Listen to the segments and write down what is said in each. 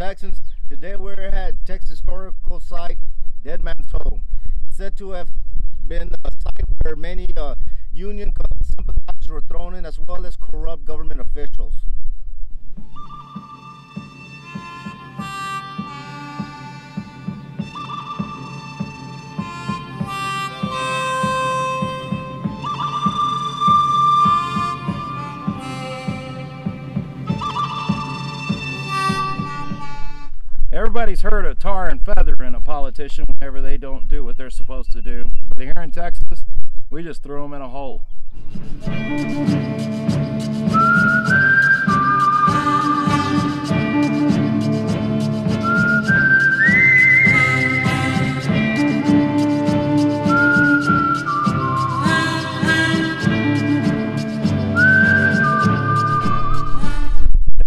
Texans. Today we're at Texas Historical Site, Dead Man's Home. It's said to have been a site where many Union sympathizers were thrown in, as well as corrupt government officials. Everybody's heard of tar and feather in a politician whenever they don't do what they're supposed to do. But here in Texas, we just throw them in a hole.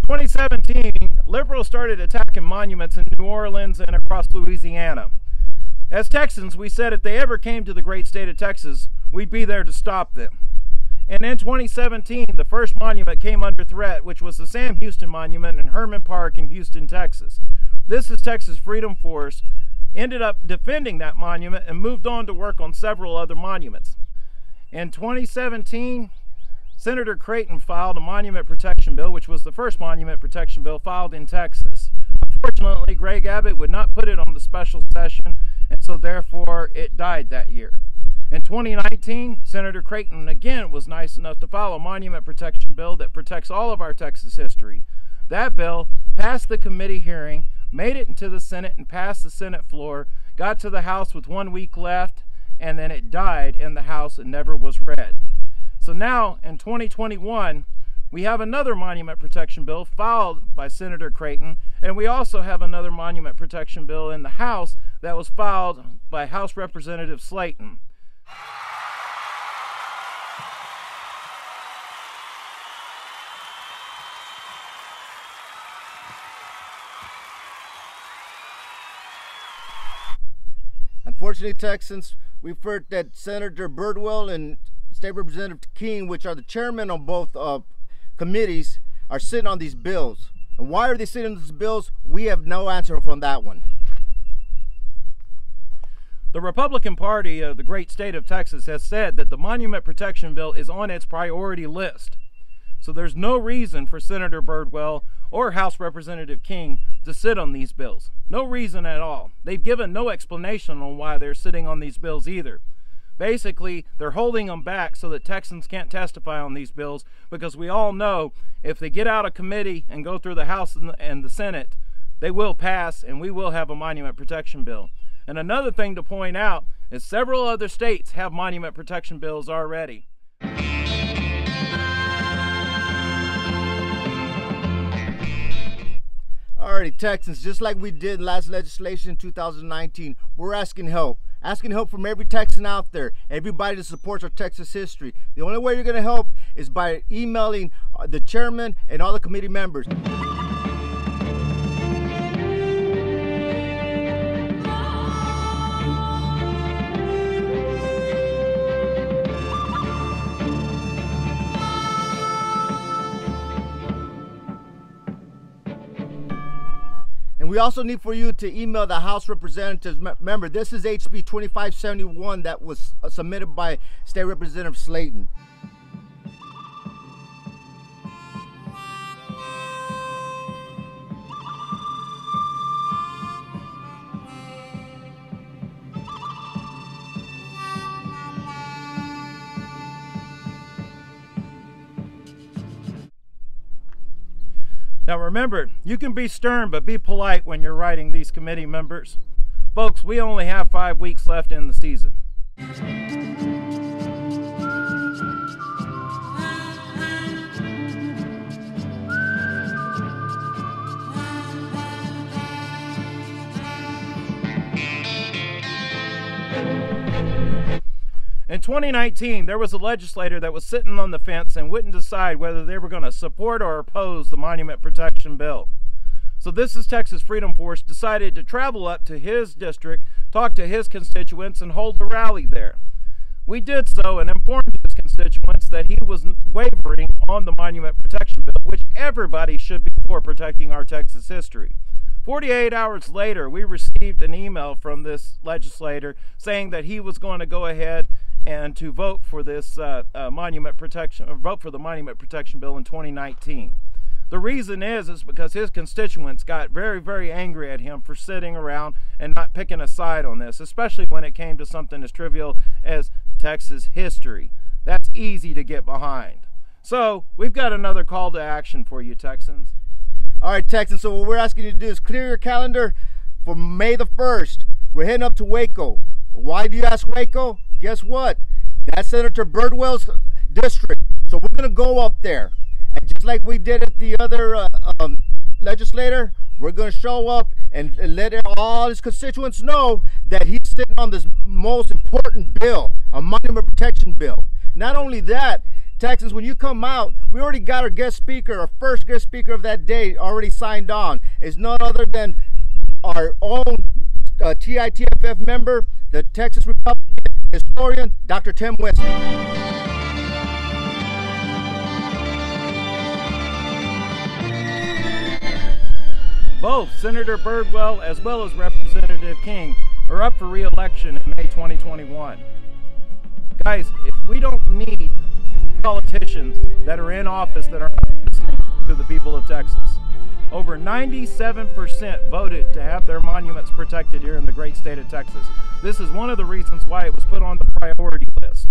2017, liberals started attacking monuments in New Orleans and across Louisiana. As Texans, we said if they ever came to the great state of Texas, we'd be there to stop them. And in 2017, the first monument came under threat, which was the Sam Houston Monument in Herman Park in Houston, Texas. This is Texas Freedom Force ended up defending that monument and moved on to work on several other monuments. In 2017, Senator Creighton filed a monument protection bill, which was the first monument protection bill filed in Texas. Unfortunately, Greg Abbott would not put it on the special session, and so therefore it died that year. In 2019, Senator Creighton again was nice enough to file a monument protection bill that protects all of our Texas history. That bill passed the committee hearing, made it into the Senate and passed the Senate floor, got to the House with 1 week left, and then it died in the House and never was read. So now, in 2021, we have another monument protection bill filed by Senator Creighton, and we also have another monument protection bill in the House that was filed by House Representative Slayton. Unfortunately, Texans, we've heard that Senator Birdwell and State Representative King, which are the chairmen on both committees, are sitting on these bills. And why are they sitting on these bills? We have no answer from that one. The Republican Party of the great state of Texas has said that the Monument Protection Bill is on its priority list. So there's no reason for Senator Birdwell or House Representative King to sit on these bills. No reason at all. They've given no explanation on why they're sitting on these bills either. Basically, they're holding them back so that Texans can't testify on these bills, because we all know if they get out of committee and go through the House and the Senate, they will pass and we will have a monument protection bill. And another thing to point out is several other states have monument protection bills already. Alrighty, Texans, just like we did last legislation in 2019, we're asking help. Asking help from every Texan out there, everybody that supports our Texas history. The only way you're going to help is by emailing the chairman and all the committee members. And we also need for you to email the House Representatives. Remember, this is HB 2571 that was submitted by State Representative Slayton. Now remember, you can be stern but be polite when you're writing these committee members. Folks, we only have 5 weeks left in the season. In 2019, there was a legislator that was sitting on the fence and wouldn't decide whether they were going to support or oppose the Monument Protection Bill. So this is Texas Freedom Force decided to travel up to his district, talk to his constituents, and hold a rally there. We did so and informed his constituents that he was wavering on the Monument Protection Bill, which everybody should be for protecting our Texas history. 48 hours later, we received an email from this legislator saying that he was going to go ahead and to vote for this monument protection, or vote for the monument protection bill in 2019. The reason is because his constituents got very, very angry at him for sitting around and not picking a side on this, especially when it came to something as trivial as Texas history. That's easy to get behind. So we've got another call to action for you, Texans. All right, Texans, so what we're asking you to do is clear your calendar for May the 1st. We're heading up to Waco. Why do you ask Waco? Guess what? That's Senator Birdwell's district. So we're going to go up there. And just like we did at the other legislator, we're going to show up and let all his constituents know that he's sitting on this most important bill, a monument protection bill. Not only that, Texans, when you come out, we already got our guest speaker, our first guest speaker of that day already signed on. It's none other than our own TITFF member, the Texas Republican historian, Dr. Tim Wesley. Both Senator Birdwell as well as Representative King are up for re-election in May 2021. Guys, if we don't need politicians that are in office that are not listening to the people of Texas. Over 97% voted to have their monuments protected here in the great state of Texas. This is one of the reasons why it was put on the priority list.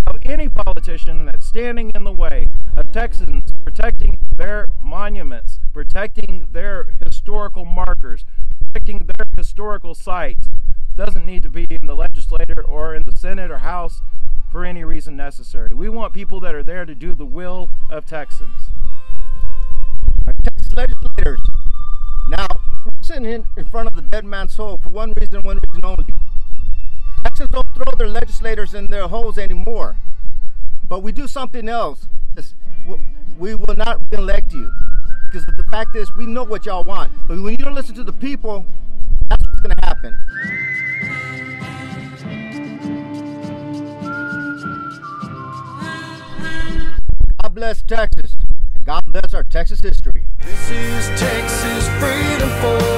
So any politician that's standing in the way of Texans protecting their monuments, protecting their historical markers, protecting their historical sites, doesn't need to be in the legislature or in the Senate or House for any reason necessary. We want people that are there to do the will of Texans. Our Texas legislators, now we're sitting in front of the dead man's hole for one reason only. Texans don't throw their legislators in their holes anymore. But we do something else. We will not re-elect you. Because the fact is, we know what y'all want. But when you don't listen to the people, that's what's going to happen. God bless Texas, and God bless our Texas history. This is Texas Freedom Force.